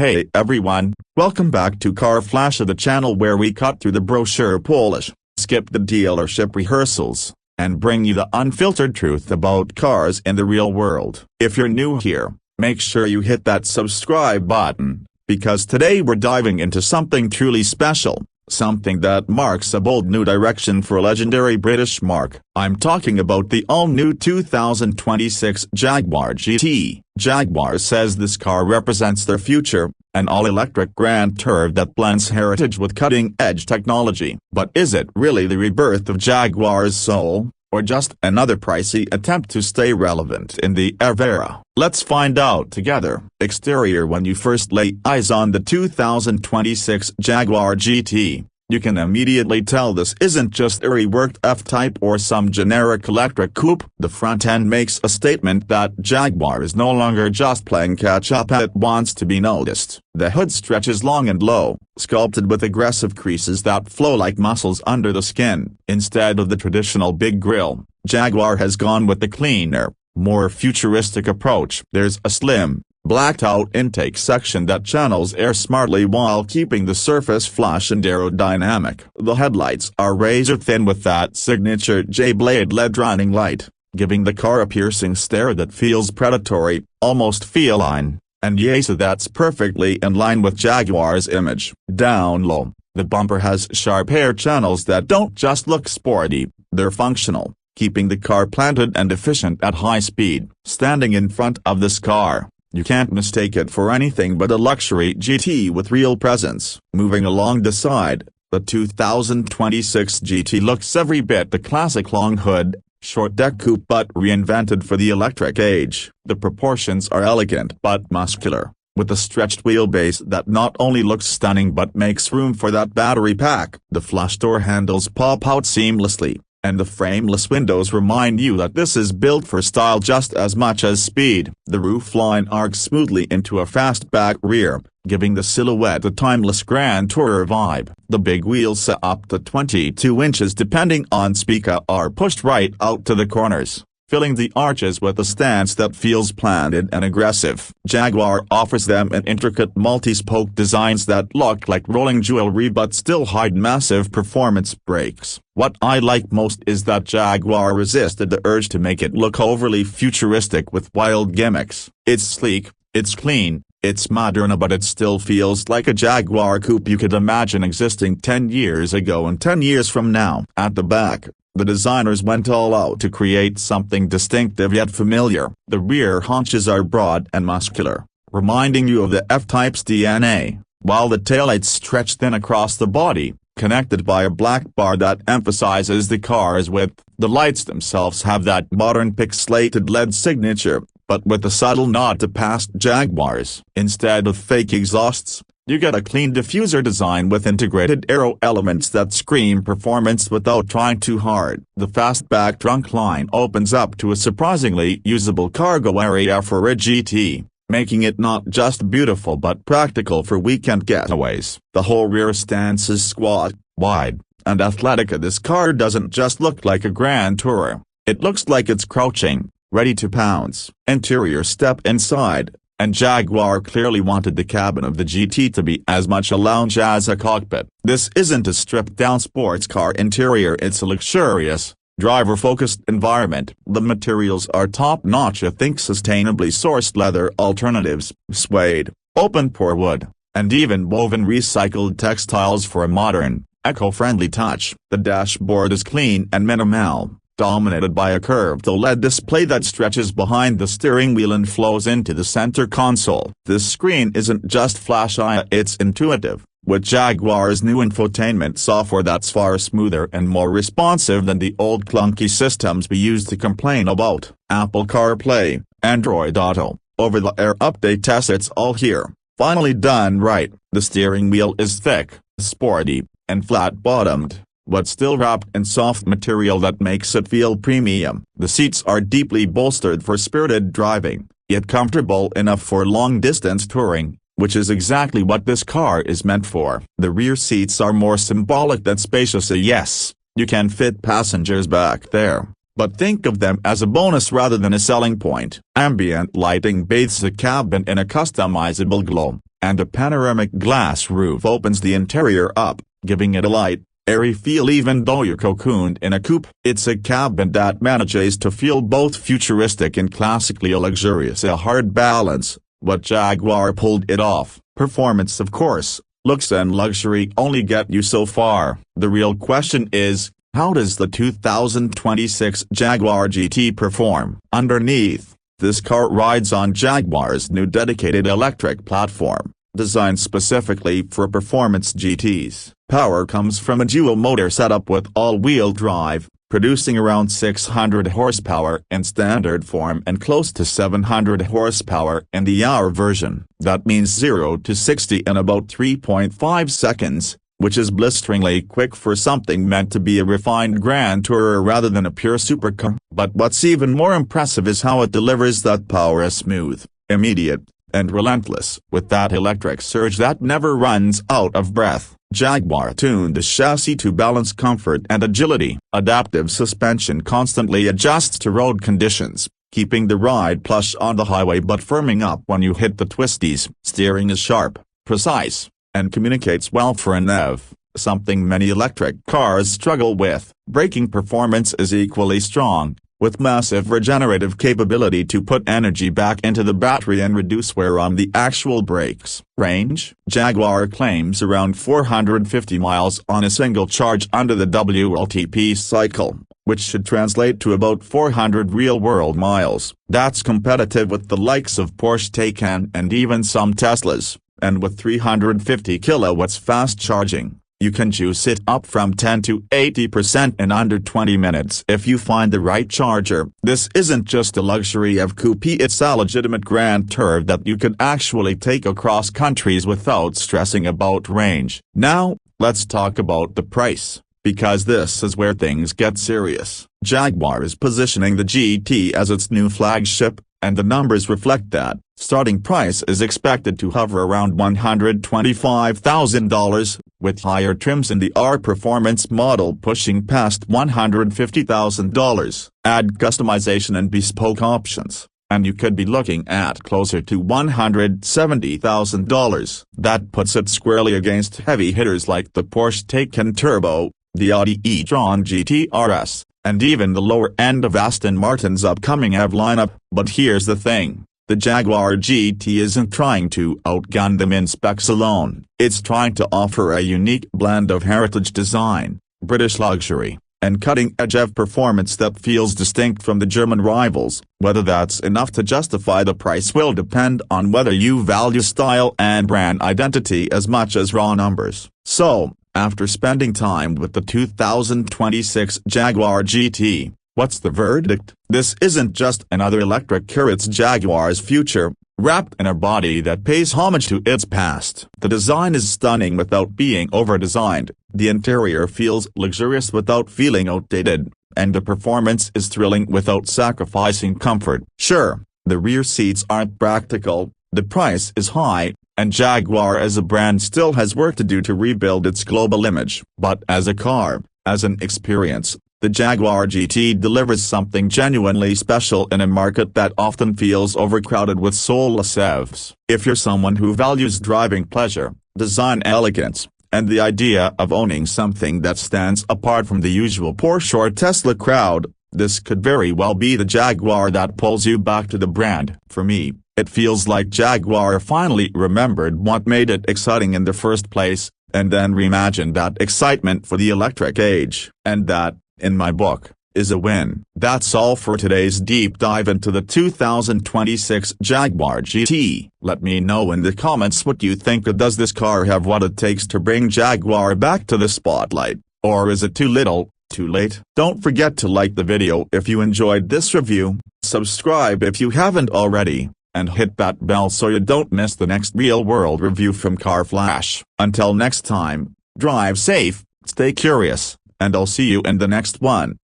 Hey everyone, welcome back to Car Flash, the channel where we cut through the brochure polish, skip the dealership rehearsals, and bring you the unfiltered truth about cars in the real world. If you're new here, make sure you hit that subscribe button, because today we're diving into something truly special, something that marks a bold new direction for a legendary British marque. I'm talking about the all-new 2026 Jaguar GT. Jaguar says this car represents their future, an all-electric grand tour that blends heritage with cutting-edge technology. But is it really the rebirth of Jaguar's soul, or just another pricey attempt to stay relevant in the EV era? Let's find out together. Exterior. When you first lay eyes on the 2026 Jaguar GT, you can immediately tell this isn't just a reworked F-Type or some generic electric coupe. The front end makes a statement that Jaguar is no longer just playing catch-up, it wants to be noticed. The hood stretches long and low, sculpted with aggressive creases that flow like muscles under the skin. Instead of the traditional big grille, Jaguar has gone with the cleaner, more futuristic approach. There's a slim, blacked-out intake section that channels air smartly while keeping the surface flush and aerodynamic. The headlights are razor-thin with that signature J-blade LED running light, giving the car a piercing stare that feels predatory, almost feline, and yes, that's perfectly in line with Jaguar's image. Down low, the bumper has sharp air channels that don't just look sporty, they're functional, keeping the car planted and efficient at high speed. Standing in front of this car, you can't mistake it for anything but a luxury GT with real presence. Moving along the side, the 2026 GT looks every bit the classic long hood, short deck coupe but reinvented for the electric age. The proportions are elegant but muscular, with a stretched wheelbase that not only looks stunning but makes room for that battery pack. The flush door handles pop out seamlessly, and the frameless windows remind you that this is built for style just as much as speed. The roofline arcs smoothly into a fastback rear, giving the silhouette a timeless grand tourer vibe. The big wheels up to 22 inches depending on speaker are pushed right out to the corners, filling the arches with a stance that feels planted and aggressive. Jaguar offers them in intricate multi-spoke designs that look like rolling jewelry but still hide massive performance brakes. What I like most is that Jaguar resisted the urge to make it look overly futuristic with wild gimmicks. It's sleek, it's clean, it's modern, but it still feels like a Jaguar coupe you could imagine existing 10 years ago and 10 years from now. At the back, the designers went all out to create something distinctive yet familiar. The rear haunches are broad and muscular, reminding you of the F-Type's DNA, while the taillights stretch thin across the body, connected by a black bar that emphasizes the car's width. The lights themselves have that modern pixelated LED signature, but with a subtle nod to past Jaguars. Instead of fake exhausts, you get a clean diffuser design with integrated aero elements that scream performance without trying too hard. The fastback trunk line opens up to a surprisingly usable cargo area for a GT, making it not just beautiful but practical for weekend getaways. The whole rear stance is squat, wide, and athletic. This car doesn't just look like a grand tourer, it looks like it's crouching, ready to pounce. Interior. Step inside, and Jaguar clearly wanted the cabin of the GT to be as much a lounge as a cockpit. This isn't a stripped-down sports car interior, it's a luxurious, driver-focused environment. The materials are top-notch. Think sustainably sourced leather alternatives, suede, open-pore wood, and even woven recycled textiles for a modern, eco-friendly touch. The dashboard is clean and minimal, dominated by a curved OLED display that stretches behind the steering wheel and flows into the center console. This screen isn't just flashy, it's intuitive, with Jaguar's new infotainment software that's far smoother and more responsive than the old clunky systems we used to complain about. Apple CarPlay, Android Auto, over-the-air update tests, it's all here, finally done right. The steering wheel is thick, sporty, and flat-bottomed, but still wrapped in soft material that makes it feel premium. The seats are deeply bolstered for spirited driving, yet comfortable enough for long-distance touring, which is exactly what this car is meant for. The rear seats are more symbolic than spacious. Yes, you can fit passengers back there, but think of them as a bonus rather than a selling point. Ambient lighting bathes the cabin in a customizable glow, and a panoramic glass roof opens the interior up, giving it a light, airy feel even though you're cocooned in a coupe. It's a cabin that manages to feel both futuristic and classically luxurious, a hard balance, but Jaguar pulled it off. Performance, of course, looks and luxury only get you so far. The real question is, how does the 2026 Jaguar GT perform? Underneath, this car rides on Jaguar's new dedicated electric platform, designed specifically for performance GTs. Power comes from a dual-motor setup with all-wheel drive, producing around 600 horsepower in standard form and close to 700 horsepower in the hour version. That means 0 to 60 in about 3.5 seconds, which is blisteringly quick for something meant to be a refined grand tourer rather than a pure supercar. But what's even more impressive is how it delivers that power as smooth, immediate, and relentless. With that electric surge that never runs out of breath, Jaguar tuned the chassis to balance comfort and agility. Adaptive suspension constantly adjusts to road conditions, keeping the ride plush on the highway but firming up when you hit the twisties. Steering is sharp, precise, and communicates well for an EV, something many electric cars struggle with. Braking performance is equally strong, with massive regenerative capability to put energy back into the battery and reduce wear on the actual brakes. Range: Jaguar claims around 450 miles on a single charge under the WLTP cycle, which should translate to about 400 real-world miles. That's competitive with the likes of Porsche Taycan and even some Teslas. And with 350 kilowatts fast charging, you can juice it up from 10 to 80% in under 20 minutes if you find the right charger. This isn't just a luxury of coupe, it's a legitimate grand tour that you could actually take across countries without stressing about range. Now, let's talk about the price, because this is where things get serious. Jaguar is positioning the GT as its new flagship, and the numbers reflect that. Starting price is expected to hover around $125,000, with higher trims in the R Performance model pushing past $150,000. Add customization and bespoke options, and you could be looking at closer to $170,000. That puts it squarely against heavy hitters like the Porsche Taycan Turbo, the Audi e-tron GT RS, and even the lower end of Aston Martin's upcoming EV lineup. But here's the thing. The Jaguar GT isn't trying to outgun them in specs alone. It's trying to offer a unique blend of heritage design, British luxury, and cutting-edge EV performance that feels distinct from the German rivals. Whether that's enough to justify the price will depend on whether you value style and brand identity as much as raw numbers. So, after spending time with the 2026 Jaguar GT, what's the verdict? This isn't just another electric car, it's Jaguar's future, wrapped in a body that pays homage to its past. The design is stunning without being over-designed, the interior feels luxurious without feeling outdated, and the performance is thrilling without sacrificing comfort. Sure, the rear seats aren't practical, the price is high, and Jaguar as a brand still has work to do to rebuild its global image. But as a car, as an experience, the Jaguar GT delivers something genuinely special in a market that often feels overcrowded with soulless EVs. If you're someone who values driving pleasure, design elegance, and the idea of owning something that stands apart from the usual Porsche or Tesla crowd, this could very well be the Jaguar that pulls you back to the brand. For me, it feels like Jaguar finally remembered what made it exciting in the first place, and then reimagined that excitement for the electric age. And that, in my book, is a win. That's all for today's deep dive into the 2026 Jaguar GT. Let me know in the comments what you think. Does this car have what it takes to bring Jaguar back to the spotlight, or is it too little, too late? Don't forget to like the video if you enjoyed this review, subscribe if you haven't already, and hit that bell so you don't miss the next real-world review from Car Flash. Until next time, drive safe, stay curious, and I'll see you in the next one.